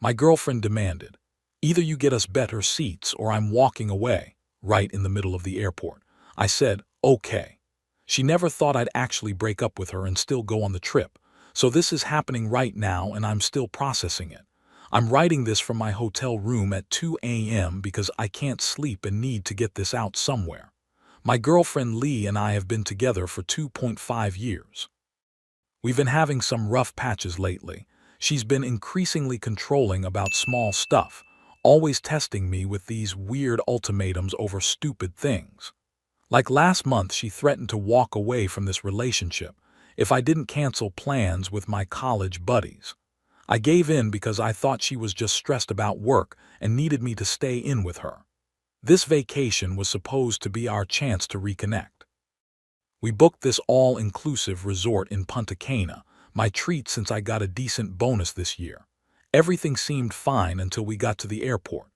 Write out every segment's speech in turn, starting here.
My girlfriend demanded, "Either you get us better seats or I'm walking away," right in the middle of the airport. I said, "Okay." She never thought I'd actually break up with her and still go on the trip. So this is happening right now and I'm still processing it. I'm writing this from my hotel room at 2 a.m. because I can't sleep and need to get this out somewhere. My girlfriend Lee and I have been together for 2.5 years. We've been having some rough patches lately. She's been increasingly controlling about small stuff, always testing me with these weird ultimatums over stupid things. Like last month, she threatened to walk away from this relationship if I didn't cancel plans with my college buddies. I gave in because I thought she was just stressed about work and needed me to stay in with her. This vacation was supposed to be our chance to reconnect. We booked this all-inclusive resort in Punta Cana, my treat since I got a decent bonus this year. Everything seemed fine until we got to the airport.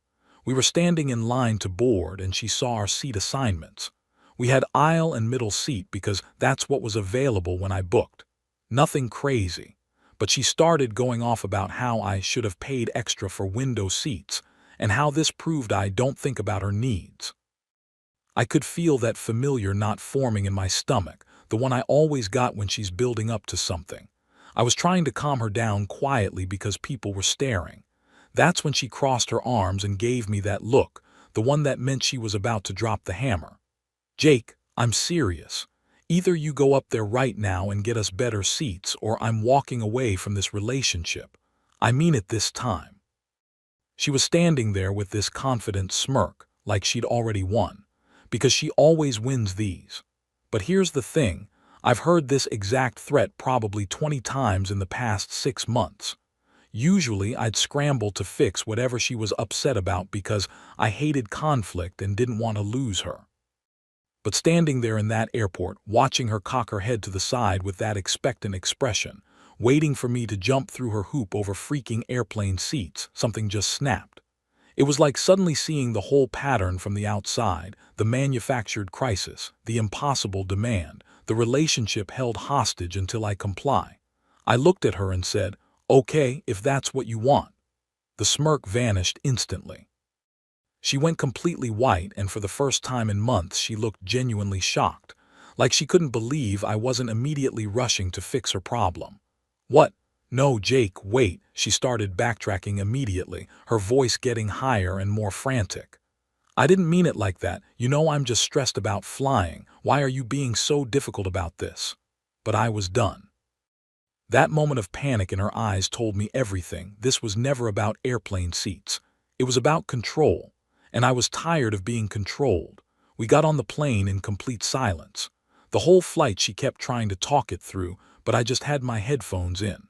We were standing in line to board and she saw our seat assignments. We had aisle and middle seat because that's what was available when I booked. Nothing crazy. But she started going off about how I should have paid extra for window seats and how this proved I don't think about her needs. I could feel that familiar knot forming in my stomach, the one I always got when she's building up to something. I was trying to calm her down quietly because people were staring. That's when she crossed her arms and gave me that look, the one that meant she was about to drop the hammer. "Jake, I'm serious. Either you go up there right now and get us better seats or I'm walking away from this relationship. I mean it this time." She was standing there with this confident smirk, like she'd already won, because she always wins these. But here's the thing, I've heard this exact threat probably 20 times in the past 6 months. Usually I'd scramble to fix whatever she was upset about because I hated conflict and didn't want to lose her. But standing there in that airport, watching her cock her head to the side with that expectant expression, waiting for me to jump through her hoop over freaking airplane seats, something just snapped. It was like suddenly seeing the whole pattern from the outside, the manufactured crisis, the impossible demand, the relationship held hostage until I comply. I looked at her and said, "Okay, if that's what you want." The smirk vanished instantly. She went completely white, and for the first time in months she looked genuinely shocked, like she couldn't believe I wasn't immediately rushing to fix her problem. "What? No, Jake, wait," she started backtracking immediately, her voice getting higher and more frantic. "I didn't mean it like that. You know I'm just stressed about flying. Why are you being so difficult about this?" But I was done. That moment of panic in her eyes told me everything. This was never about airplane seats. It was about control. And I was tired of being controlled. We got on the plane in complete silence. The whole flight she kept trying to talk it through, but I just had my headphones in.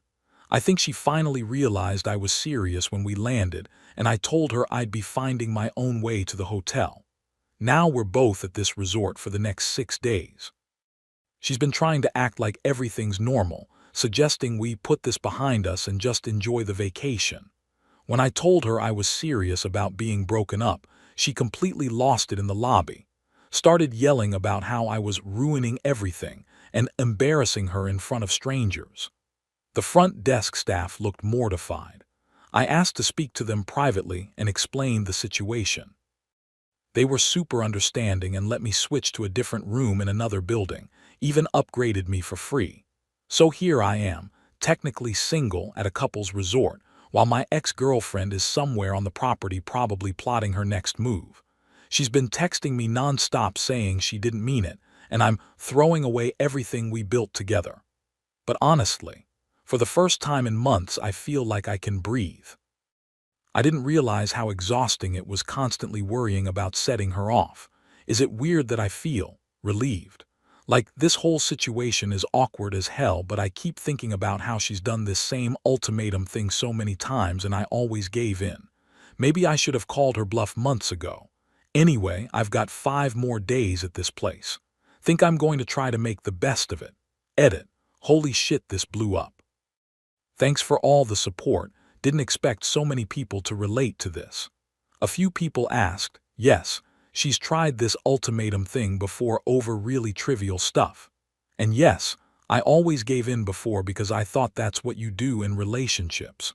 I think she finally realized I was serious when we landed, and I told her I'd be finding my own way to the hotel. Now we're both at this resort for the next 6 days. She's been trying to act like everything's normal, suggesting we put this behind us and just enjoy the vacation. When I told her I was serious about being broken up, she completely lost it in the lobby, started yelling about how I was ruining everything and embarrassing her in front of strangers. The front desk staff looked mortified. I asked to speak to them privately and explained the situation. They were super understanding and let me switch to a different room in another building, even upgraded me for free. So here I am, technically single at a couple's resort, while my ex-girlfriend is somewhere on the property probably plotting her next move. She's been texting me nonstop saying she didn't mean it, and I'm throwing away everything we built together. But honestly, for the first time in months I feel like I can breathe. I didn't realize how exhausting it was constantly worrying about setting her off. Is it weird that I feel relieved? Like this whole situation is awkward as hell, but I keep thinking about how she's done this same ultimatum thing so many times and I always gave in. Maybe I should have called her bluff months ago. Anyway, I've got 5 more days at this place. Think I'm going to try to make the best of it. Edit. Holy shit, this blew up. Thanks for all the support. Didn't expect so many people to relate to this. A few people asked, yes, she's tried this ultimatum thing before over really trivial stuff. And yes, I always gave in before because I thought that's what you do in relationships.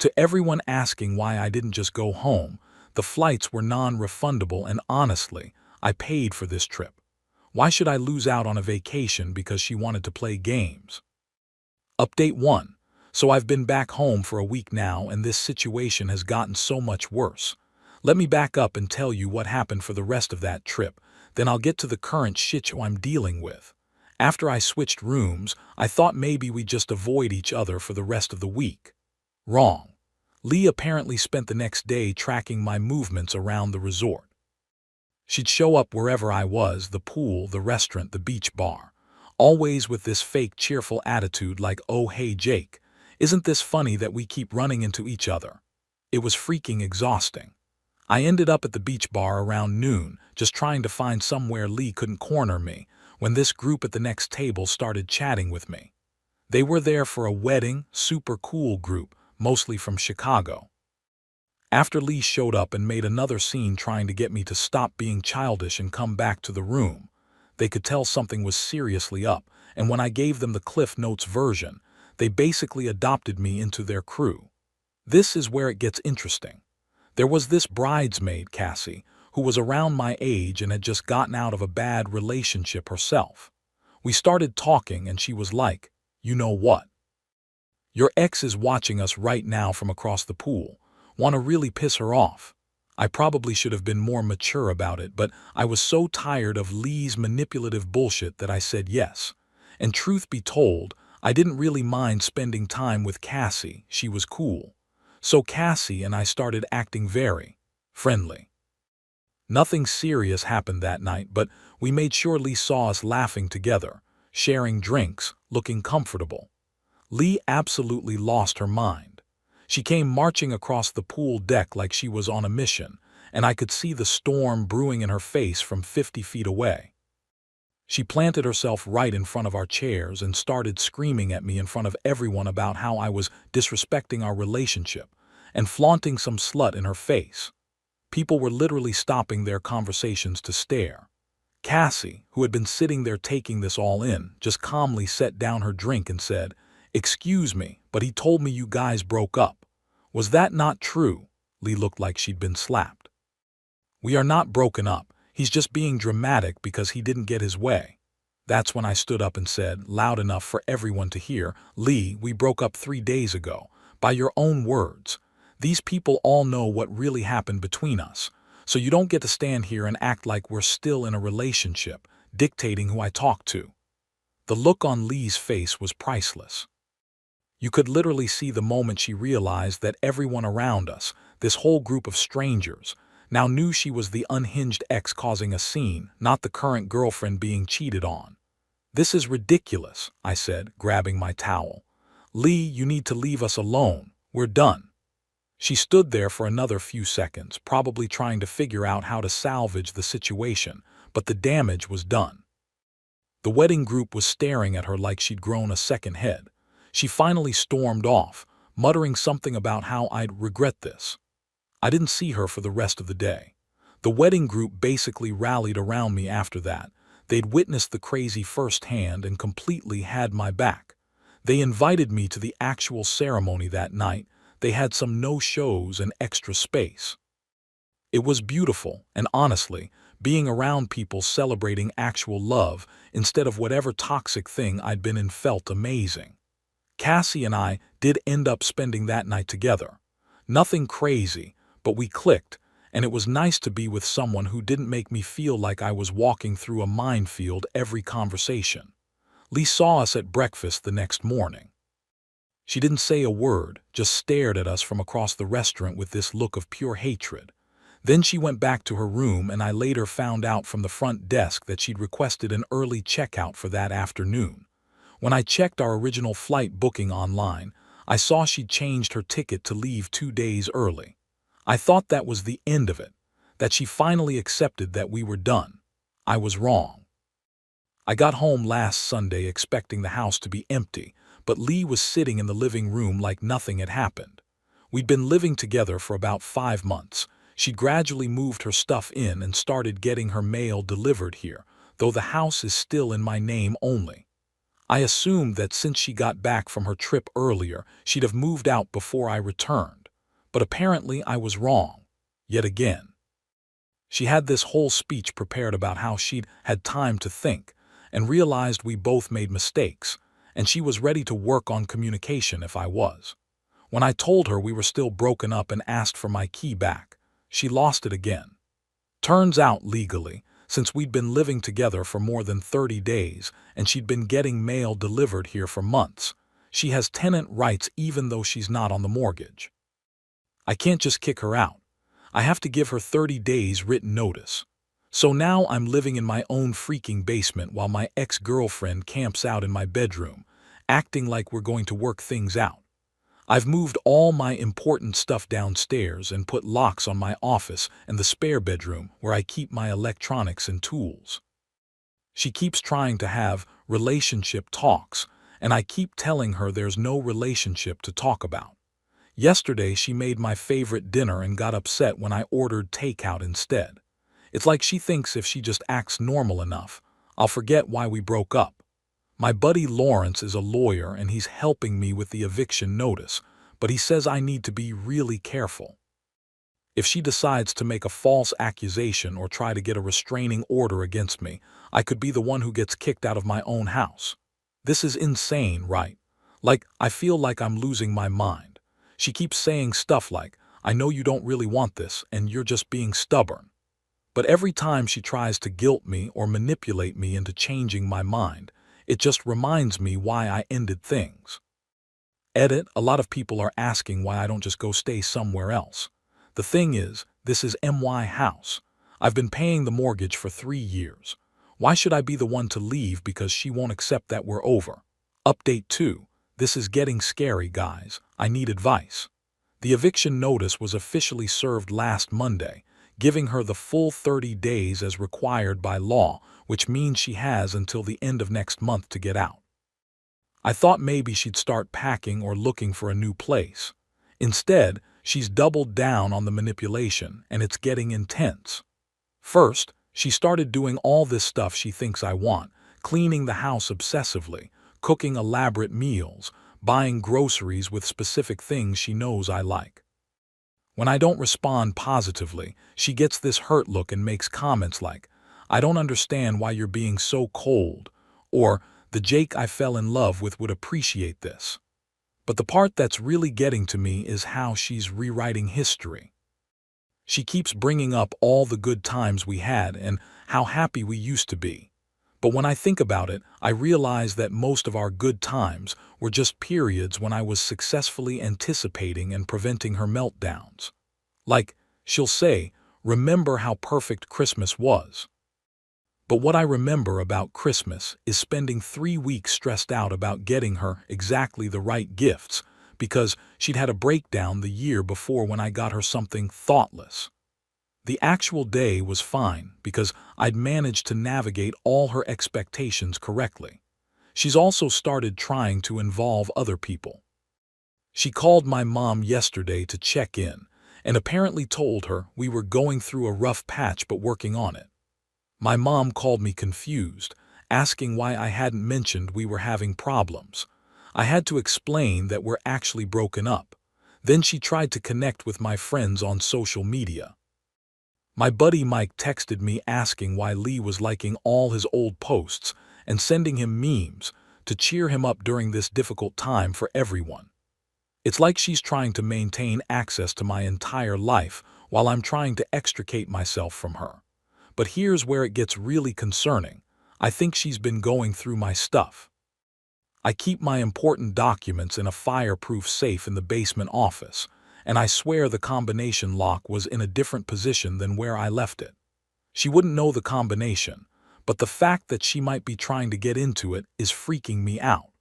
To everyone asking why I didn't just go home, the flights were non-refundable and honestly, I paid for this trip. Why should I lose out on a vacation because she wanted to play games? Update 1. So I've been back home for a week now and this situation has gotten so much worse. Let me back up and tell you what happened for the rest of that trip, then I'll get to the current shit show I'm dealing with. After I switched rooms, I thought maybe we'd just avoid each other for the rest of the week. Wrong. Lee apparently spent the next day tracking my movements around the resort. She'd show up wherever I was, the pool, the restaurant, the beach bar. Always with this fake cheerful attitude like, oh hey Jake, isn't this funny that we keep running into each other? It was freaking exhausting. I ended up at the beach bar around noon, just trying to find somewhere Lee couldn't corner me, when this group at the next table started chatting with me. They were there for a wedding, super cool group, mostly from Chicago. After Lee showed up and made another scene trying to get me to stop being childish and come back to the room, they could tell something was seriously up, and when I gave them the Cliff Notes version, they basically adopted me into their crew. This is where it gets interesting. There was this bridesmaid, Cassie, who was around my age and had just gotten out of a bad relationship herself. We started talking and she was like, you know what? Your ex is watching us right now from across the pool. Want to really piss her off? I probably should have been more mature about it, but I was so tired of Lee's manipulative bullshit that I said yes. And truth be told, I didn't really mind spending time with Cassie, she was cool. So Cassie and I started acting very friendly. Nothing serious happened that night, but we made sure Lee saw us laughing together, sharing drinks, looking comfortable. Lee absolutely lost her mind. She came marching across the pool deck like she was on a mission, and I could see the storm brewing in her face from 50 feet away. She planted herself right in front of our chairs and started screaming at me in front of everyone about how I was disrespecting our relationship and flaunting some slut in her face. People were literally stopping their conversations to stare. Cassie, who had been sitting there taking this all in, just calmly set down her drink and said, "Excuse me, but he told me you guys broke up. Was that not true?" Lee looked like she'd been slapped. "We are not broken up. He's just being dramatic because he didn't get his way." That's when I stood up and said, loud enough for everyone to hear, "Lee, we broke up 3 days ago. By your own words. These people all know what really happened between us. So you don't get to stand here and act like we're still in a relationship, dictating who I talk to." The look on Lee's face was priceless. You could literally see the moment she realized that everyone around us, this whole group of strangers, now knew she was the unhinged ex causing a scene, not the current girlfriend being cheated on. "This is ridiculous," I said, grabbing my towel. "Lee, you need to leave us alone. We're done." She stood there for another few seconds, probably trying to figure out how to salvage the situation, but the damage was done. The wedding group was staring at her like she'd grown a second head. She finally stormed off, muttering something about how I'd regret this. I didn't see her for the rest of the day. The wedding group basically rallied around me after that. They'd witnessed the crazy firsthand and completely had my back. They invited me to the actual ceremony that night. They had some no-shows and extra space. It was beautiful, and honestly, being around people celebrating actual love instead of whatever toxic thing I'd been in felt amazing. Cassie and I did end up spending that night together. Nothing crazy, but we clicked, and it was nice to be with someone who didn't make me feel like I was walking through a minefield every conversation. Lee saw us at breakfast the next morning. She didn't say a word, just stared at us from across the restaurant with this look of pure hatred. Then she went back to her room, and I later found out from the front desk that she'd requested an early checkout for that afternoon. When I checked our original flight booking online, I saw she'd changed her ticket to leave 2 days early. I thought that was the end of it, that she finally accepted that we were done. I was wrong. I got home last Sunday expecting the house to be empty, but Lee was sitting in the living room like nothing had happened. We'd been living together for about 5 months. She'd gradually moved her stuff in and started getting her mail delivered here, though the house is still in my name only. I assumed that since she got back from her trip earlier, she'd have moved out before I returned. But apparently I was wrong. Yet again. She had this whole speech prepared about how she'd had time to think and realized we both made mistakes, and she was ready to work on communication if I was. When I told her we were still broken up and asked for my key back, she lost it again. Turns out, legally, since we'd been living together for more than 30 days and she'd been getting mail delivered here for months, she has tenant rights even though she's not on the mortgage. I can't just kick her out. I have to give her 30 days written notice. So now I'm living in my own freaking basement while my ex-girlfriend camps out in my bedroom, acting like we're going to work things out. I've moved all my important stuff downstairs and put locks on my office and the spare bedroom where I keep my electronics and tools. She keeps trying to have relationship talks, and I keep telling her there's no relationship to talk about. Yesterday she made my favorite dinner and got upset when I ordered takeout instead. It's like she thinks if she just acts normal enough, I'll forget why we broke up. My buddy Lawrence is a lawyer and he's helping me with the eviction notice, but he says I need to be really careful. If she decides to make a false accusation or try to get a restraining order against me, I could be the one who gets kicked out of my own house. This is insane, right? Like, I feel like I'm losing my mind. She keeps saying stuff like, I know you don't really want this and you're just being stubborn. But every time she tries to guilt me or manipulate me into changing my mind, it just reminds me why I ended things. Edit, a lot of people are asking why I don't just go stay somewhere else. The thing is, this is my house. I've been paying the mortgage for 3 years. Why should I be the one to leave because she won't accept that we're over? Update 2. This is getting scary, guys. I need advice. The eviction notice was officially served last Monday, giving her the full 30 days as required by law, which means she has until the end of next month to get out. I thought maybe she'd start packing or looking for a new place. Instead, she's doubled down on the manipulation, and it's getting intense. First, she started doing all this stuff she thinks I want, cleaning the house obsessively, cooking elaborate meals, buying groceries with specific things she knows I like. When I don't respond positively, she gets this hurt look and makes comments like, I don't understand why you're being so cold, or the Jake I fell in love with would appreciate this. But the part that's really getting to me is how she's rewriting history. She keeps bringing up all the good times we had and how happy we used to be. But when I think about it, I realize that most of our good times were just periods when I was successfully anticipating and preventing her meltdowns. Like, she'll say, remember how perfect Christmas was. But what I remember about Christmas is spending 3 weeks stressed out about getting her exactly the right gifts because she'd had a breakdown the year before when I got her something thoughtless. The actual day was fine because I'd managed to navigate all her expectations correctly. She's also started trying to involve other people. She called my mom yesterday to check in and apparently told her we were going through a rough patch but working on it. My mom called me confused, asking why I hadn't mentioned we were having problems. I had to explain that we're actually broken up. Then she tried to connect with my friends on social media. My buddy Mike texted me asking why Lee was liking all his old posts and sending him memes to cheer him up during this difficult time for everyone. It's like she's trying to maintain access to my entire life while I'm trying to extricate myself from her. But here's where it gets really concerning. I think she's been going through my stuff. I keep my important documents in a fireproof safe in the basement office, and I swear the combination lock was in a different position than where I left it. She wouldn't know the combination, but the fact that she might be trying to get into it is freaking me out.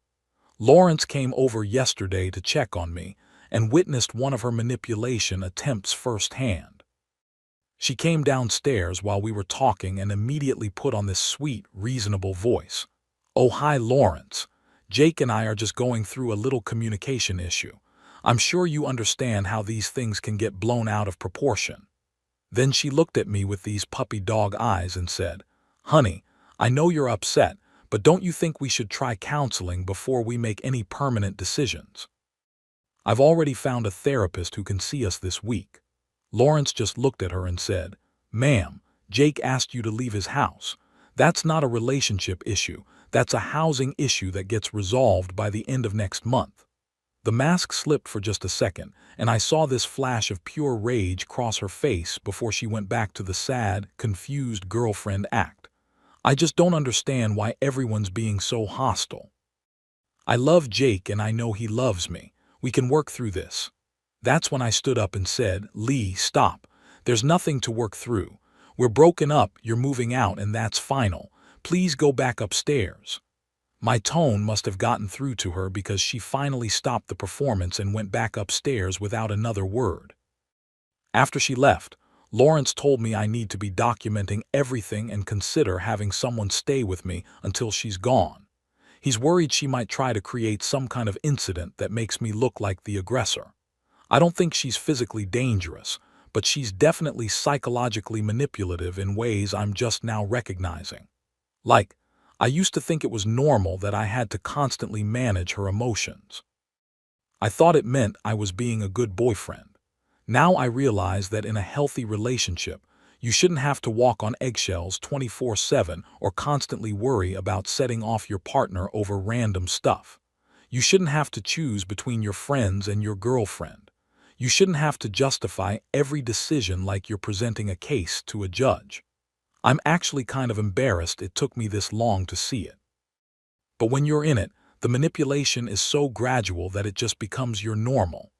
Lawrence came over yesterday to check on me and witnessed one of her manipulation attempts firsthand. She came downstairs while we were talking and immediately put on this sweet, reasonable voice. Oh, hi, Lawrence. Jake and I are just going through a little communication issue. I'm sure you understand how these things can get blown out of proportion. Then she looked at me with these puppy dog eyes and said, Honey, I know you're upset, but don't you think we should try counseling before we make any permanent decisions? I've already found a therapist who can see us this week. Lawrence just looked at her and said, "Ma'am, Jake asked you to leave his house. That's not a relationship issue. That's a housing issue that gets resolved by the end of next month." The mask slipped for just a second, and I saw this flash of pure rage cross her face before she went back to the sad, confused girlfriend act. I just don't understand why everyone's being so hostile. I love Jake and I know he loves me. We can work through this. That's when I stood up and said, "Lee, stop. There's nothing to work through. We're broken up, you're moving out, and that's final. Please go back upstairs." My tone must have gotten through to her because she finally stopped the performance and went back upstairs without another word. After she left, Lawrence told me I need to be documenting everything and consider having someone stay with me until she's gone. He's worried she might try to create some kind of incident that makes me look like the aggressor. I don't think she's physically dangerous, but she's definitely psychologically manipulative in ways I'm just now recognizing. Like, I used to think it was normal that I had to constantly manage her emotions. I thought it meant I was being a good boyfriend. Now I realize that in a healthy relationship, you shouldn't have to walk on eggshells 24/7 or constantly worry about setting off your partner over random stuff. You shouldn't have to choose between your friends and your girlfriend. You shouldn't have to justify every decision like you're presenting a case to a judge. I'm actually kind of embarrassed it took me this long to see it. But when you're in it, the manipulation is so gradual that it just becomes your normal.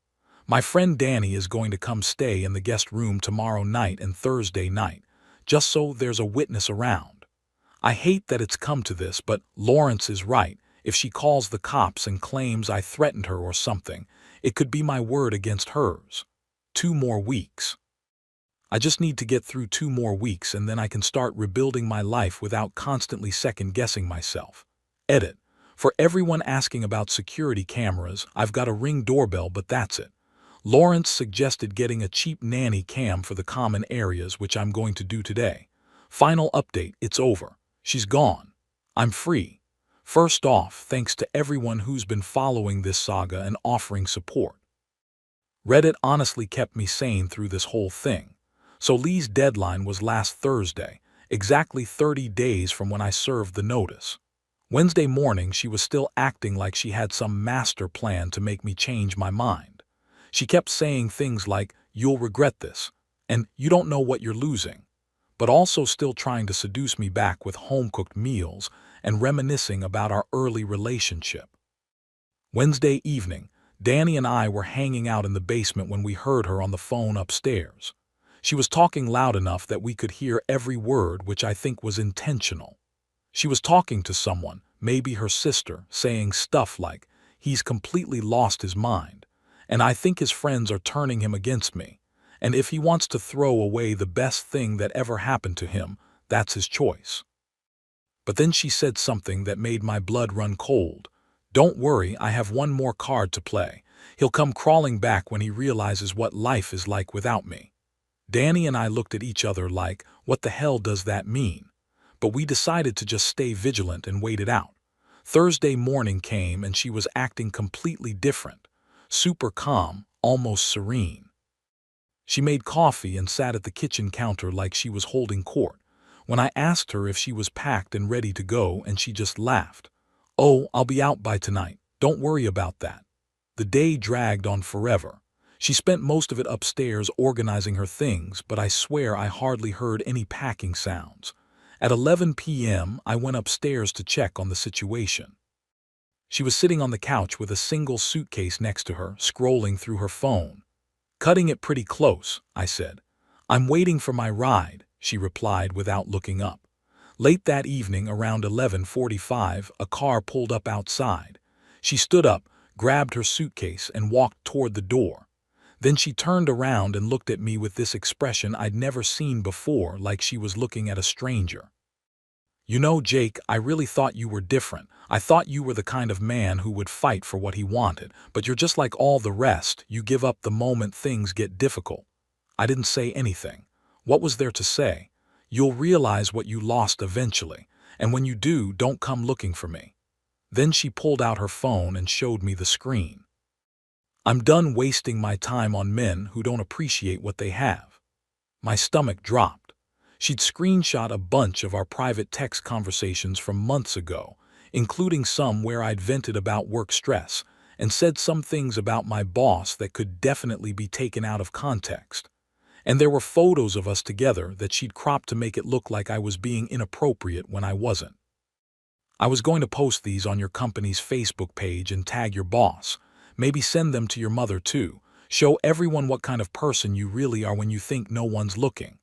My friend Danny is going to come stay in the guest room tomorrow night and Thursday night, just so there's a witness around. I hate that it's come to this, but Lawrence is right. If she calls the cops and claims I threatened her or something, it could be my word against hers. 2 more weeks. I just need to get through 2 more weeks and then I can start rebuilding my life without constantly second-guessing myself. Edit. For everyone asking about security cameras, I've got a Ring doorbell, but that's it. Lawrence suggested getting a cheap nanny cam for the common areas, which I'm going to do today. Final update, it's over. She's gone. I'm free. First off, thanks to everyone who's been following this saga and offering support. Reddit honestly kept me sane through this whole thing. So Lee's deadline was last Thursday, exactly 30 days from when I served the notice. Wednesday morning, she was still acting like she had some master plan to make me change my mind. She kept saying things like, "You'll regret this," and "You don't know what you're losing," but also still trying to seduce me back with home-cooked meals and reminiscing about our early relationship. Wednesday evening, Danny and I were hanging out in the basement when we heard her on the phone upstairs. She was talking loud enough that we could hear every word, which I think was intentional. She was talking to someone, maybe her sister, saying stuff like, "He's completely lost his mind, and I think his friends are turning him against me, and if he wants to throw away the best thing that ever happened to him, that's his choice." But then she said something that made my blood run cold. "Don't worry, I have one more card to play. He'll come crawling back when he realizes what life is like without me." Danny and I looked at each other like, what the hell does that mean? But we decided to just stay vigilant and wait it out. Thursday morning came and she was acting completely different. Super calm, almost serene. She made coffee and sat at the kitchen counter like she was holding court. When I asked her if she was packed and ready to go, and she just laughed. "Oh, I'll be out by tonight. Don't worry about that." The day dragged on forever. She spent most of it upstairs organizing her things, but I swear I hardly heard any packing sounds. At 11 p.m., I went upstairs to check on the situation. She was sitting on the couch with a single suitcase next to her, scrolling through her phone. "Cutting it pretty close," I said. "I'm waiting for my ride," she replied without looking up. Late that evening, around 11:45, a car pulled up outside. She stood up, grabbed her suitcase, and walked toward the door. Then she turned around and looked at me with this expression I'd never seen before, like she was looking at a stranger. "You know, Jake, I really thought you were different. I thought you were the kind of man who would fight for what he wanted, but you're just like all the rest. You give up the moment things get difficult." I didn't say anything. What was there to say? "You'll realize what you lost eventually, And when you do, don't come looking for me." Then she pulled out her phone and showed me the screen. I'm done wasting my time on men who don't appreciate what they have. My stomach dropped. She'd screenshot a bunch of our private text conversations from months ago, including some where I'd vented about work stress and said some things about my boss that could definitely be taken out of context. And there were photos of us together that she'd cropped to make it look like I was being inappropriate when I wasn't. "I was going to post these on your company's Facebook page and tag your boss. Maybe send them to your mother too. Show everyone what kind of person you really are when you think no one's looking."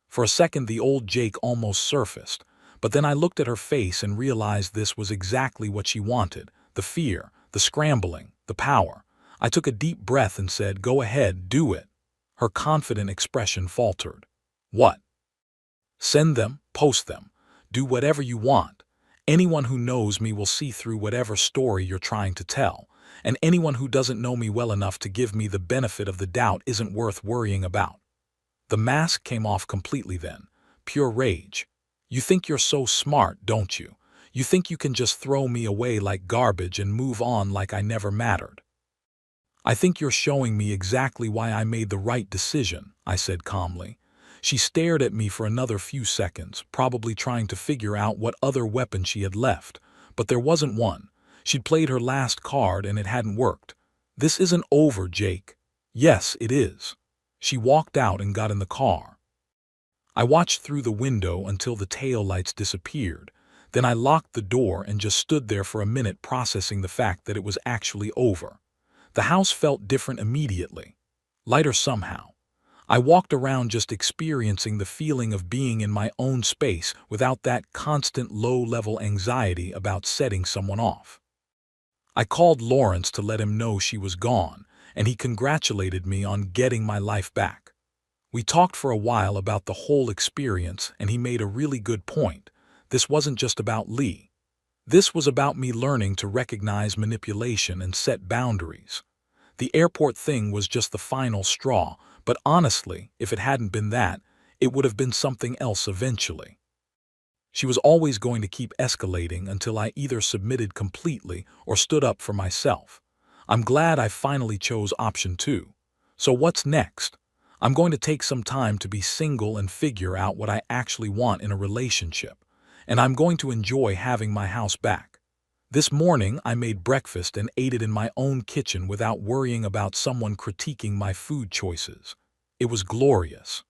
For a second, the old Jake almost surfaced, but then I looked at her face and realized this was exactly what she wanted: the fear, the scrambling, the power. I took a deep breath and said, "Go ahead, do it." Her confident expression faltered. "What?" "Send them, post them, do whatever you want. Anyone who knows me will see through whatever story you're trying to tell, and anyone who doesn't know me well enough to give me the benefit of the doubt isn't worth worrying about." The mask came off completely then. Pure rage. "You think you're so smart, don't you? You think you can just throw me away like garbage and move on like I never mattered." "I think you're showing me exactly why I made the right decision," I said calmly. She stared at me for another few seconds, probably trying to figure out what other weapon she had left, but there wasn't one. She'd played her last card and it hadn't worked. "This isn't over, Jake." "Yes, it is." She walked out and got in the car. I watched through the window until the taillights disappeared. Then I locked the door and just stood there for a minute processing the fact that it was actually over. The house felt different immediately. Lighter somehow. I walked around just experiencing the feeling of being in my own space without that constant low-level anxiety about setting someone off. I called Lawrence to let him know she was gone, and he congratulated me on getting my life back. We talked for a while about the whole experience, and he made a really good point. This wasn't just about Lee. This was about me learning to recognize manipulation and set boundaries. The airport thing was just the final straw, but honestly, if it hadn't been that, it would have been something else eventually. She was always going to keep escalating until I either submitted completely or stood up for myself. I'm glad I finally chose option 2. So what's next? I'm going to take some time to be single and figure out what I actually want in a relationship. And I'm going to enjoy having my house back. This morning, I made breakfast and ate it in my own kitchen without worrying about someone critiquing my food choices. It was glorious.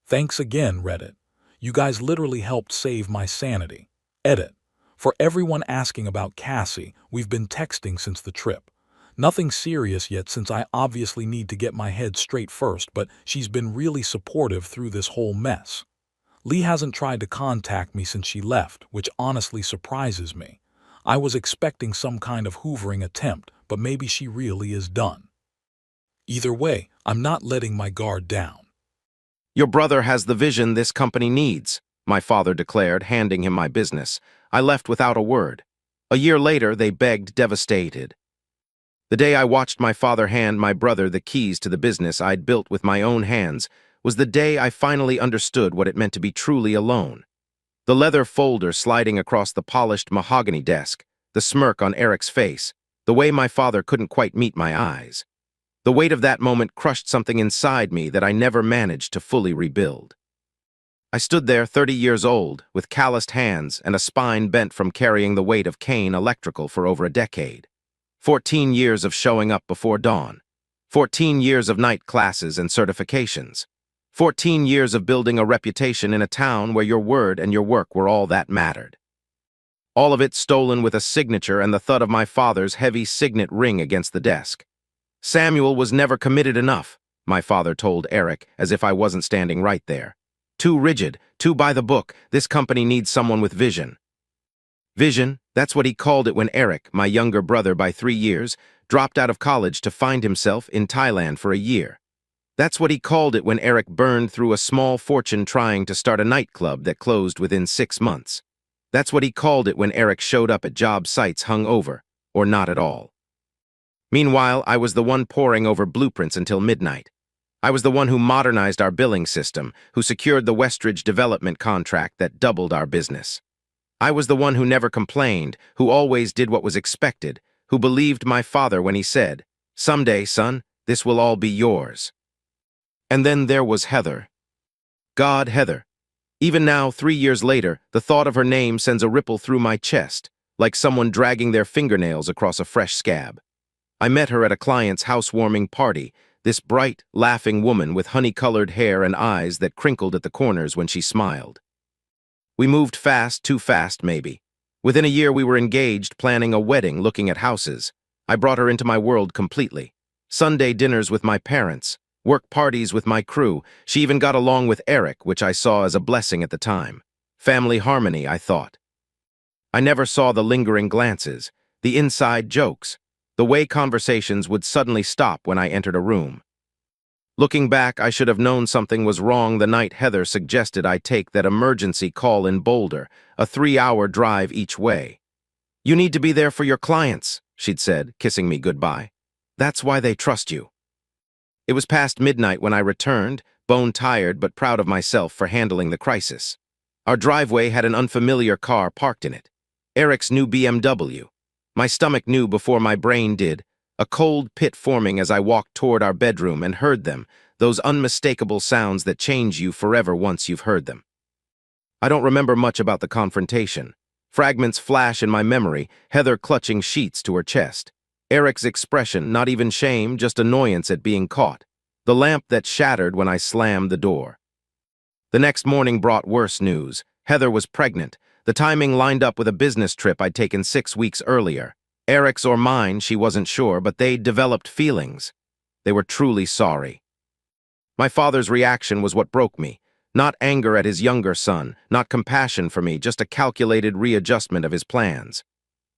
Thanks again, Reddit. You guys literally helped save my sanity. Edit. For everyone asking about Cassie, we've been texting since the trip. Nothing serious yet since I obviously need to get my head straight first, but she's been really supportive through this whole mess. Lee hasn't tried to contact me since she left, which honestly surprises me. I was expecting some kind of hoovering attempt, but maybe she really is done. Either way, I'm not letting my guard down. "Your brother has the vision this company needs," my father declared, handing him my business. I left without a word. A year later, they begged, devastated. The day I watched my father hand my brother the keys to the business I'd built with my own hands was the day I finally understood what it meant to be truly alone. The leather folder sliding across the polished mahogany desk, the smirk on Eric's face, the way my father couldn't quite meet my eyes. The weight of that moment crushed something inside me that I never managed to fully rebuild. I stood there 30 years old, with calloused hands and a spine bent from carrying the weight of Kane Electrical for over a decade. 14 years of showing up before dawn. 14 years of night classes and certifications. 14 years of building a reputation in a town where your word and your work were all that mattered. All of it stolen with a signature and the thud of my father's heavy signet ring against the desk. "Samuel was never committed enough," my father told Eric, as if I wasn't standing right there. "Too rigid, too by the book. This company needs someone with vision." Vision, that's what he called it when Eric, my younger brother by 3 years, dropped out of college to find himself in Thailand for a year. That's what he called it when Eric burned through a small fortune trying to start a nightclub that closed within 6 months. That's what he called it when Eric showed up at job sites hung over, or not at all. Meanwhile, I was the one poring over blueprints until midnight. I was the one who modernized our billing system, who secured the Westridge development contract that doubled our business. I was the one who never complained, who always did what was expected, who believed my father when he said, "Someday, son, this will all be yours." And then there was Heather. God, Heather. Even now, 3 years later, the thought of her name sends a ripple through my chest, like someone dragging their fingernails across a fresh scab. I met her at a client's housewarming party, this bright, laughing woman with honey-colored hair and eyes that crinkled at the corners when she smiled. We moved fast, too fast, maybe. Within a year we were engaged, planning a wedding, looking at houses. I brought her into my world completely. Sunday dinners with my parents, work parties with my crew. She even got along with Eric, which I saw as a blessing at the time. Family harmony, I thought. I never saw the lingering glances, the inside jokes, the way conversations would suddenly stop when I entered a room. Looking back, I should have known something was wrong the night Heather suggested I take that emergency call in Boulder, a 3-hour drive each way. "You need to be there for your clients," she'd said, kissing me goodbye. "That's why they trust you." It was past midnight when I returned, bone-tired but proud of myself for handling the crisis. Our driveway had an unfamiliar car parked in it. Eric's new BMW. My stomach knew before my brain did, a cold pit forming as I walked toward our bedroom and heard them, those unmistakable sounds that change you forever once you've heard them. I don't remember much about the confrontation. Fragments flash in my memory, Heather clutching sheets to her chest. Eric's expression, not even shame, just annoyance at being caught. The lamp that shattered when I slammed the door. The next morning brought worse news. Heather was pregnant. The timing lined up with a business trip I'd taken 6 weeks earlier. Eric's or mine, she wasn't sure, but they'd developed feelings. They were truly sorry. My father's reaction was what broke me. Not anger at his younger son, not compassion for me, just a calculated readjustment of his plans.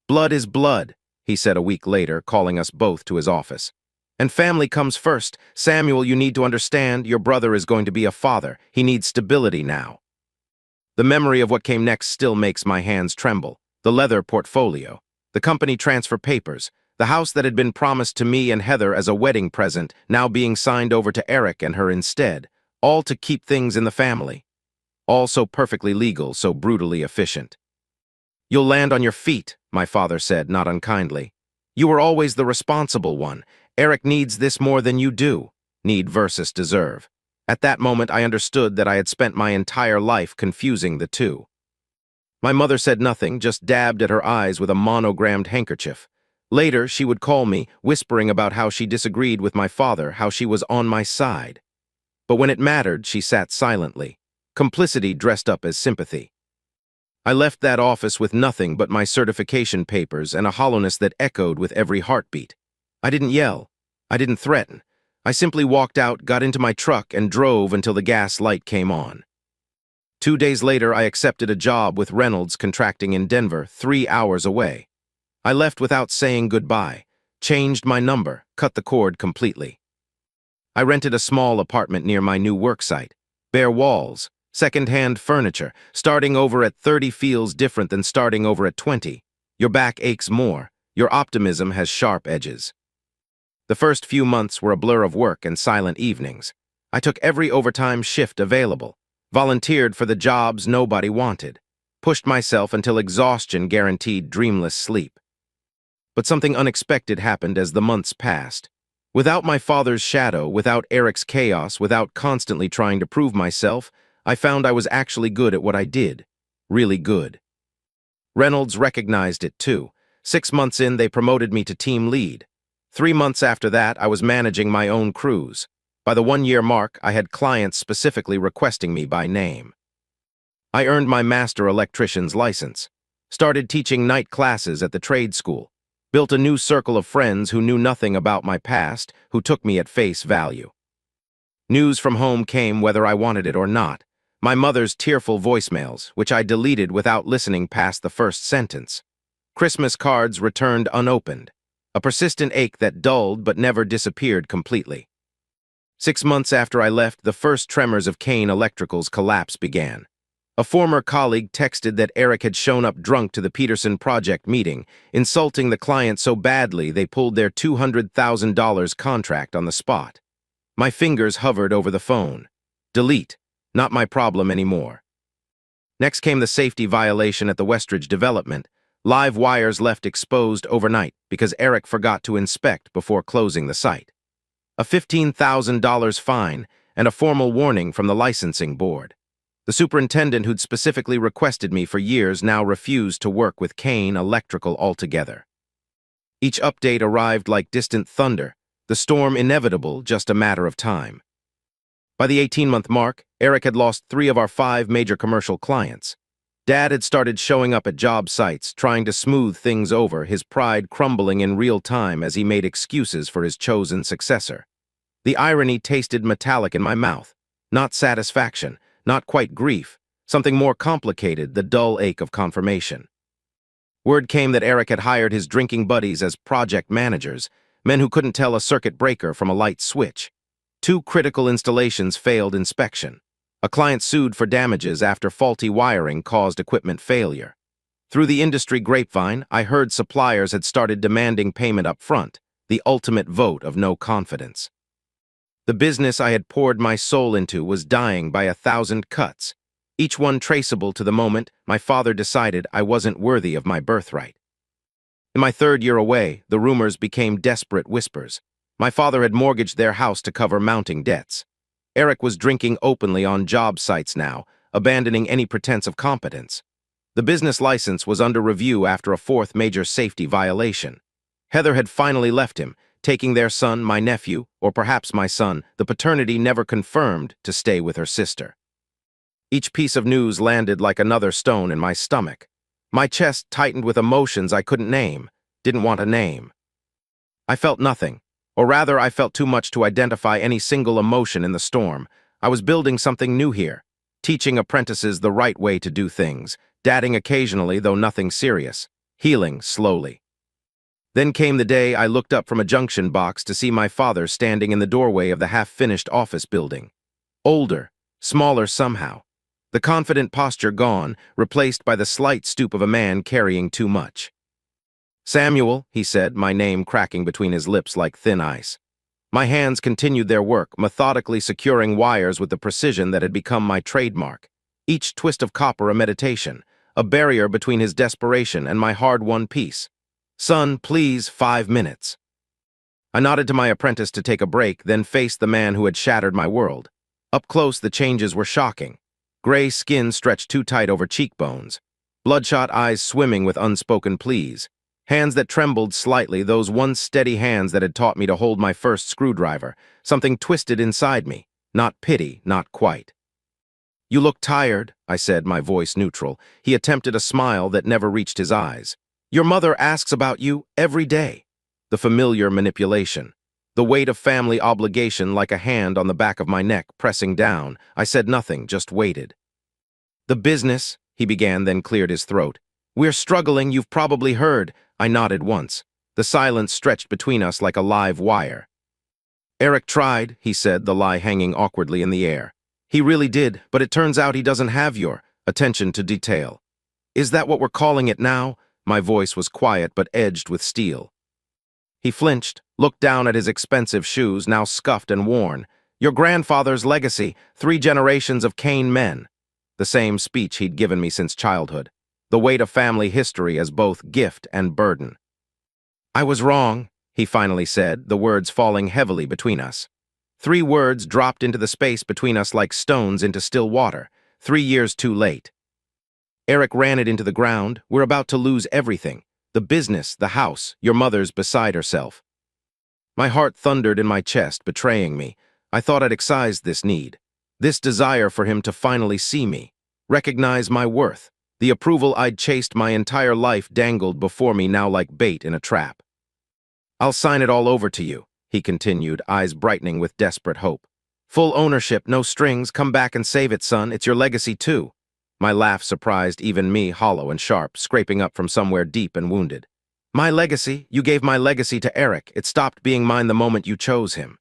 "Blood is blood," he said a week later, calling us both to his office. "And family comes first. Samuel, you need to understand, your brother is going to be a father. He needs stability now." The memory of what came next still makes my hands tremble. The leather portfolio, the company transfer papers, the house that had been promised to me and Heather as a wedding present, now being signed over to Eric and her instead, all to keep things in the family. All so perfectly legal, so brutally efficient. "You'll land on your feet," my father said, not unkindly. "You were always the responsible one. Eric needs this more than you do." Need versus deserve. At that moment, I understood that I had spent my entire life confusing the two. My mother said nothing, just dabbed at her eyes with a monogrammed handkerchief. Later, she would call me, whispering about how she disagreed with my father, how she was on my side. But when it mattered, she sat silently. Complicity dressed up as sympathy. I left that office with nothing but my certification papers and a hollowness that echoed with every heartbeat. I didn't yell. I didn't threaten. I simply walked out, got into my truck, and drove until the gas light came on. 2 days later, I accepted a job with Reynolds Contracting in Denver, 3 hours away. I left without saying goodbye, changed my number, cut the cord completely. I rented a small apartment near my new work site. Bare walls, second-hand furniture. Starting over at 30 feels different than starting over at 20. Your back aches more. Your optimism has sharp edges. The first few months were a blur of work and silent evenings. I took every overtime shift available. Volunteered for the jobs nobody wanted, pushed myself until exhaustion guaranteed dreamless sleep. But something unexpected happened as the months passed. Without my father's shadow, without Eric's chaos, without constantly trying to prove myself, I found I was actually good at what I did. Really good. Reynolds recognized it too. 6 months in, they promoted me to team lead. 3 months after that, I was managing my own crews. By the 1-year mark, I had clients specifically requesting me by name. I earned my master electrician's license, started teaching night classes at the trade school, built a new circle of friends who knew nothing about my past, who took me at face value. News from home came whether I wanted it or not. My mother's tearful voicemails, which I deleted without listening past the first sentence. Christmas cards returned unopened, a persistent ache that dulled but never disappeared completely. 6 months after I left, the first tremors of Kane Electrical's collapse began. A former colleague texted that Eric had shown up drunk to the Peterson project meeting, insulting the client so badly they pulled their $200,000 contract on the spot. My fingers hovered over the phone. Delete. Not my problem anymore. Next came the safety violation at the Westridge development. Live wires left exposed overnight because Eric forgot to inspect before closing the site. A $15,000 fine and a formal warning from the licensing board. The superintendent who'd specifically requested me for years now refused to work with Kane Electrical altogether. Each update arrived like distant thunder, the storm inevitable, just a matter of time. By the 18-month mark, Eric had lost 3 of our 5 major commercial clients. Dad had started showing up at job sites, trying to smooth things over, his pride crumbling in real time as he made excuses for his chosen successor. The irony tasted metallic in my mouth. Not satisfaction, not quite grief, something more complicated, the dull ache of confirmation. Word came that Eric had hired his drinking buddies as project managers, men who couldn't tell a circuit breaker from a light switch. 2 critical installations failed inspection. A client sued for damages after faulty wiring caused equipment failure. Through the industry grapevine, I heard suppliers had started demanding payment up front, the ultimate vote of no confidence. The business I had poured my soul into was dying by 1,000 cuts, each one traceable to the moment my father decided I wasn't worthy of my birthright. In my 3rd year away, the rumors became desperate whispers. My father had mortgaged their house to cover mounting debts. Eric was drinking openly on job sites now, abandoning any pretense of competence. The business license was under review after a 4th major safety violation. Heather had finally left him, taking their son, my nephew, or perhaps my son, the paternity never confirmed, to stay with her sister. Each piece of news landed like another stone in my stomach. My chest tightened with emotions I couldn't name, didn't want to name. I felt nothing. Or rather, I felt too much to identify any single emotion in the storm. I was building something new here, teaching apprentices the right way to do things, dadding occasionally, though nothing serious, healing slowly. Then came the day I looked up from a junction box to see my father standing in the doorway of the half-finished office building. Older, smaller somehow. The confident posture gone, replaced by the slight stoop of a man carrying too much. "Samuel," he said, my name cracking between his lips like thin ice. My hands continued their work, methodically securing wires with the precision that had become my trademark. Each twist of copper a meditation, a barrier between his desperation and my hard-won peace. "Son, please, 5 minutes." I nodded to my apprentice to take a break, then faced the man who had shattered my world. Up close, the changes were shocking. Gray skin stretched too tight over cheekbones. Bloodshot eyes swimming with unspoken pleas. Hands that trembled slightly, those once steady hands that had taught me to hold my first screwdriver. Something twisted inside me. Not pity, not quite. "You look tired," I said, my voice neutral. He attempted a smile that never reached his eyes. "Your mother asks about you every day." The familiar manipulation. The weight of family obligation like a hand on the back of my neck, pressing down. I said nothing, just waited. "The business," he began, then cleared his throat. "We're struggling, you've probably heard." I nodded once. The silence stretched between us like a live wire. "Eric tried," he said, the lie hanging awkwardly in the air. "He really did, but it turns out he doesn't have your attention to detail." "Is that what we're calling it now?" My voice was quiet but edged with steel. He flinched, looked down at his expensive shoes, now scuffed and worn. "Your grandfather's legacy, 3 generations of Kane men." The same speech he'd given me since childhood. The weight of family history as both gift and burden. "I was wrong," he finally said, the words falling heavily between us. 3 words dropped into the space between us like stones into still water, 3 years too late. Eric ran it into the ground. "We're about to lose everything. The business, the house, your mother's beside herself." My heart thundered in my chest, betraying me. I thought I'd excised this need. This desire for him to finally see me, recognize my worth. The approval I'd chased my entire life dangled before me now like bait in a trap. "I'll sign it all over to you," he continued, eyes brightening with desperate hope. "Full ownership, no strings, come back and save it, son. It's your legacy, too." My laugh surprised even me, hollow and sharp, scraping up from somewhere deep and wounded. "My legacy? You gave my legacy to Eric. It stopped being mine the moment you chose him."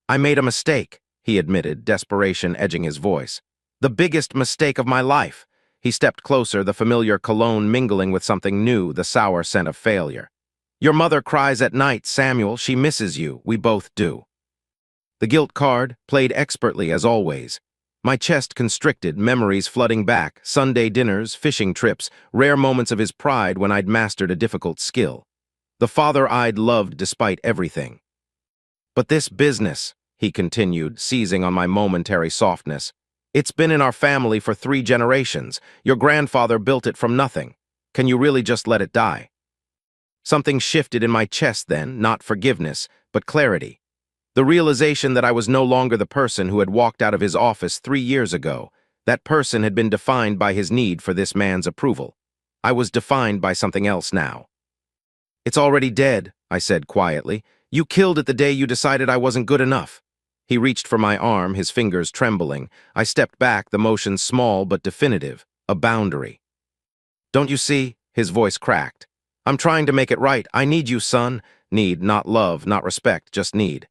"I made a mistake," he admitted, desperation edging his voice. "The biggest mistake of my life." He stepped closer, the familiar cologne mingling with something new, the sour scent of failure. "Your mother cries at night, Samuel. She misses you. We both do." The guilt card played expertly as always. My chest constricted, memories flooding back, Sunday dinners, fishing trips, rare moments of his pride when I'd mastered a difficult skill. The father I'd loved despite everything. But this business, he continued, seizing on my momentary softness, it's been in our family for 3 generations. Your grandfather built it from nothing. Can you really just let it die? Something shifted in my chest then, not forgiveness, but clarity. The realization that I was no longer the person who had walked out of his office 3 years ago. That person had been defined by his need for this man's approval. I was defined by something else now. It's already dead, I said quietly. You killed it the day you decided I wasn't good enough. He reached for my arm, his fingers trembling. I stepped back, the motion small but definitive, a boundary. Don't you see? His voice cracked. I'm trying to make it right. I need you, son. Need, not love, not respect, just need.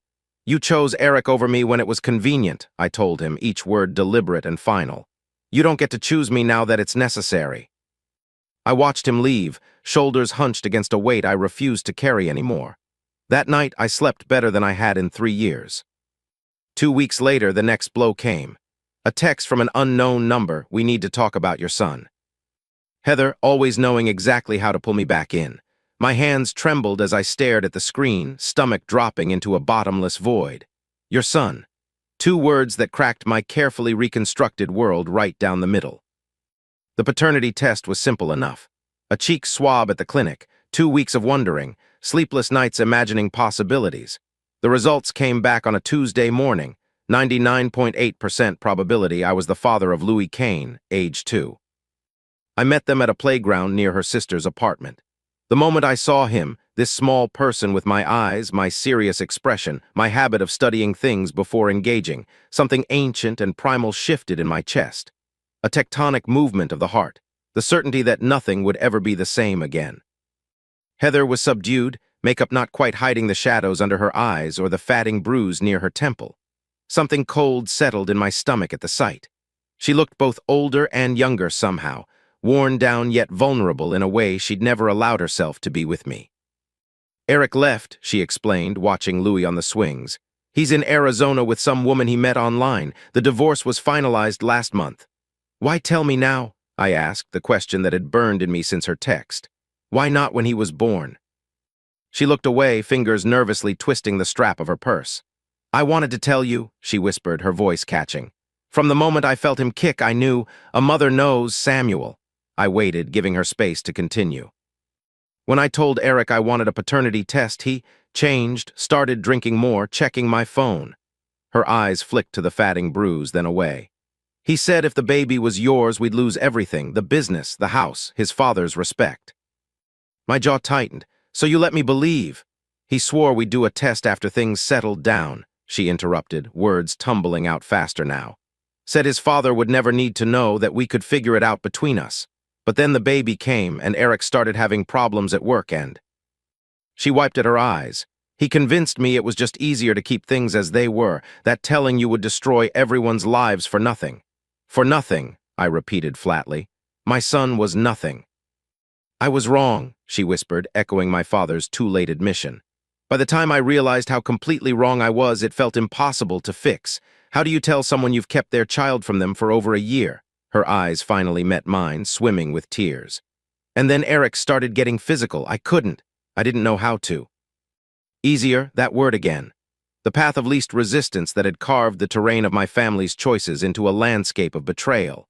You chose Eric over me when it was convenient, I told him, each word deliberate and final. You don't get to choose me now that it's necessary. I watched him leave, shoulders hunched against a weight I refused to carry anymore. That night, I slept better than I had in 3 years. 2 weeks later, the next blow came. A text from an unknown number, we need to talk about your son. Heather, always knowing exactly how to pull me back in. My hands trembled as I stared at the screen, stomach dropping into a bottomless void. Your son. 2 words that cracked my carefully reconstructed world right down the middle. The paternity test was simple enough. A cheek swab at the clinic, 2 weeks of wondering, sleepless nights imagining possibilities. The results came back on a Tuesday morning, 99.8% probability I was the father of Louis Kane, age 2. I met them at a playground near her sister's apartment. The moment I saw him, this small person with my eyes, my serious expression, my habit of studying things before engaging, something ancient and primal shifted in my chest. A tectonic movement of the heart, the certainty that nothing would ever be the same again. Heather was subdued, makeup not quite hiding the shadows under her eyes or the fatting bruise near her temple. Something cold settled in my stomach at the sight. She looked both older and younger somehow, worn down yet vulnerable in a way she'd never allowed herself to be with me. Eric left, she explained, watching Louis on the swings. He's in Arizona with some woman he met online. The divorce was finalized last month. Why tell me now? I asked, the question that had burned in me since her text. Why not when he was born? She looked away, fingers nervously twisting the strap of her purse. I wanted to tell you, she whispered, her voice catching. From the moment I felt him kick, I knew, a mother knows Samuel. I waited, giving her space to continue. When I told Eric I wanted a paternity test, he changed, started drinking more, checking my phone. Her eyes flicked to the fatting bruise, then away. He said if the baby was yours, we'd lose everything, the business, the house, his father's respect. My jaw tightened. So you let me believe. He swore we'd do a test after things settled down, she interrupted, words tumbling out faster now. Said his father would never need to know, that we could figure it out between us. But then the baby came, and Eric started having problems at work and... She wiped at her eyes. He convinced me it was just easier to keep things as they were, that telling you would destroy everyone's lives for nothing. For nothing, I repeated flatly. My son was nothing. I was wrong, she whispered, echoing my father's too-late admission. By the time I realized how completely wrong I was, it felt impossible to fix. How do you tell someone you've kept their child from them for over a year? Her eyes finally met mine, swimming with tears. And then Eric started getting physical. I couldn't. I didn't know how to. Easier, that word again. The path of least resistance that had carved the terrain of my family's choices into a landscape of betrayal.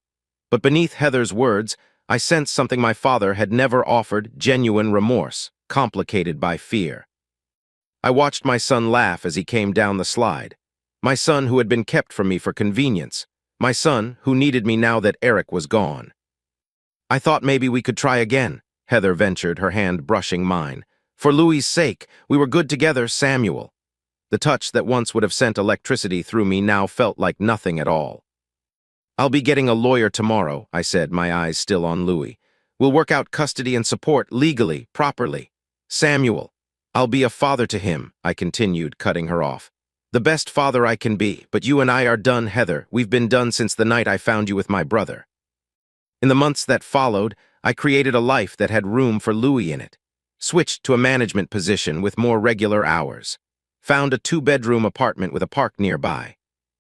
But beneath Heather's words, I sensed something my father had never offered, genuine remorse, complicated by fear. I watched my son laugh as he came down the slide. My son who had been kept from me for convenience. My son who needed me now that Eric was gone. I thought maybe we could try again, Heather ventured, her hand brushing mine. For Louis's sake, we were good together, Samuel. The touch that once would have sent electricity through me now felt like nothing at all. I'll be getting a lawyer tomorrow, I said, my eyes still on Louis. We'll work out custody and support legally, properly. Samuel, I'll be a father to him, I continued, cutting her off. The best father I can be, but you and I are done, Heather. We've been done since the night I found you with my brother. In the months that followed, I created a life that had room for Louis in it. Switched to a management position with more regular hours. Found a 2-bedroom apartment with a park nearby.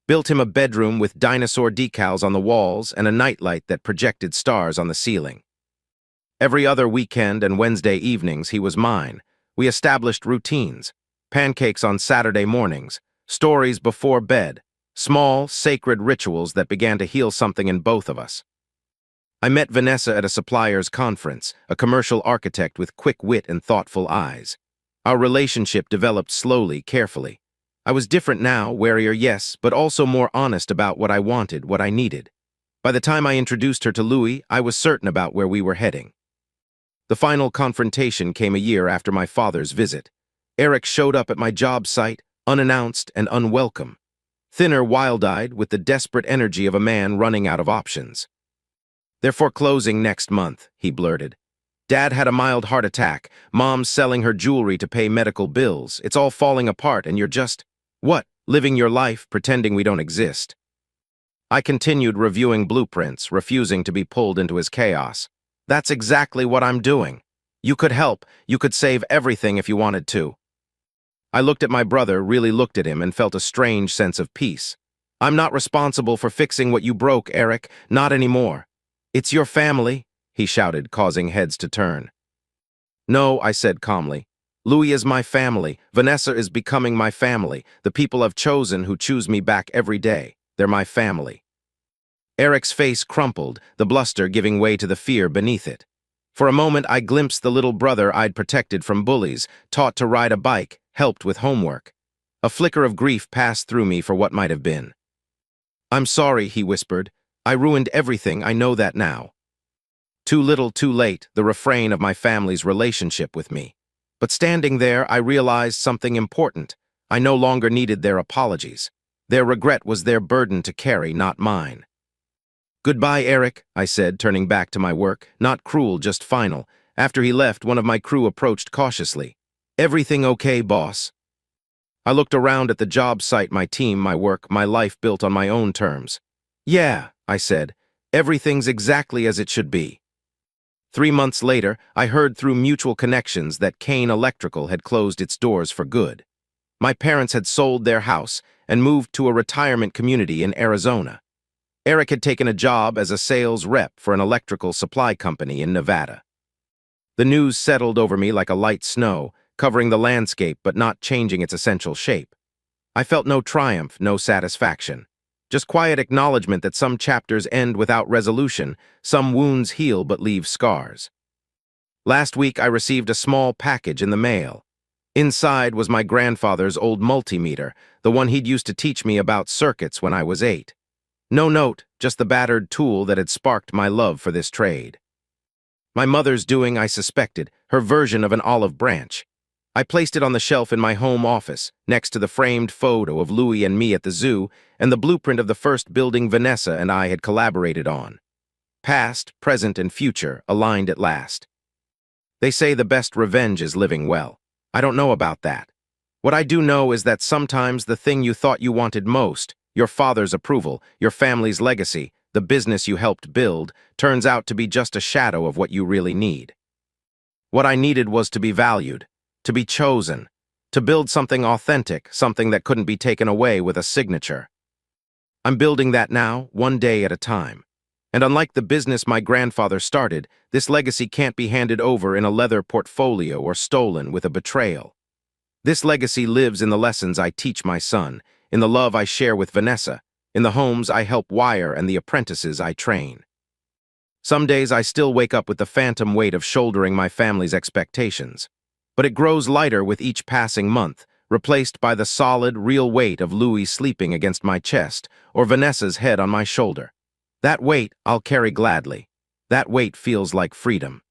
Built him a bedroom with dinosaur decals on the walls and a nightlight that projected stars on the ceiling. Every other weekend and Wednesday evenings, he was mine. We established routines: pancakes on Saturday mornings, stories before bed, small, sacred rituals that began to heal something in both of us. I met Vanessa at a supplier's conference, a commercial architect with quick wit and thoughtful eyes. Our relationship developed slowly, carefully. I was different now, warier, yes, but also more honest about what I wanted, what I needed. By the time I introduced her to Louis, I was certain about where we were heading. The final confrontation came a year after my father's visit. Eric showed up at my job site, unannounced and unwelcome. Thinner, wild-eyed, with the desperate energy of a man running out of options. "They're foreclosing next month," he blurted. "Dad had a mild heart attack. Mom's selling her jewelry to pay medical bills. It's all falling apart and you're just, what, living your life, pretending we don't exist." I continued reviewing blueprints, refusing to be pulled into his chaos. "That's exactly what I'm doing. You could help. You could save everything if you wanted to." I looked at my brother, really looked at him, and felt a strange sense of peace. "I'm not responsible for fixing what you broke, Eric. Not anymore." "It's your family," he shouted, causing heads to turn. "No," I said calmly. "Louis is my family. Vanessa is becoming my family. The people I've chosen who choose me back every day. They're my family." Eric's face crumpled, the bluster giving way to the fear beneath it. For a moment, I glimpsed the little brother I'd protected from bullies, taught to ride a bike, helped with homework. A flicker of grief passed through me for what might have been. "I'm sorry," he whispered. "I ruined everything. I know that now." Too little, too late, the refrain of my family's relationship with me. But standing there, I realized something important. I no longer needed their apologies. Their regret was their burden to carry, not mine. "Goodbye, Eric," I said, turning back to my work, not cruel, just final. After he left, one of my crew approached cautiously. "Everything okay, boss?" I looked around at the job site, my team, my work, my life built on my own terms. "Yeah," I said, "everything's exactly as it should be." 3 months later, I heard through mutual connections that Kane Electrical had closed its doors for good. My parents had sold their house and moved to a retirement community in Arizona. Eric had taken a job as a sales rep for an electrical supply company in Nevada. The news settled over me like a light snow, covering the landscape but not changing its essential shape. I felt no triumph, no satisfaction. Just quiet acknowledgement that some chapters end without resolution, some wounds heal but leave scars. Last week I received a small package in the mail. Inside was my grandfather's old multimeter, the one he'd used to teach me about circuits when I was 8. No note, just the battered tool that had sparked my love for this trade. My mother's doing, I suspected, her version of an olive branch. I placed it on the shelf in my home office, next to the framed photo of Louis and me at the zoo and the blueprint of the first building Vanessa and I had collaborated on. Past, present, and future aligned at last. They say the best revenge is living well. I don't know about that. What I do know is that sometimes the thing you thought you wanted most, your father's approval, your family's legacy, the business you helped build, turns out to be just a shadow of what you really need. What I needed was to be valued, to be chosen, to build something authentic, something that couldn't be taken away with a signature. I'm building that now, one day at a time. And unlike the business my grandfather started, this legacy can't be handed over in a leather portfolio or stolen with a betrayal. This legacy lives in the lessons I teach my son, in the love I share with Vanessa, in the homes I help wire and the apprentices I train. Some days I still wake up with the phantom weight of shouldering my family's expectations. But it grows lighter with each passing month, replaced by the solid, real weight of Louis sleeping against my chest or Vanessa's head on my shoulder. That weight I'll carry gladly. That weight feels like freedom.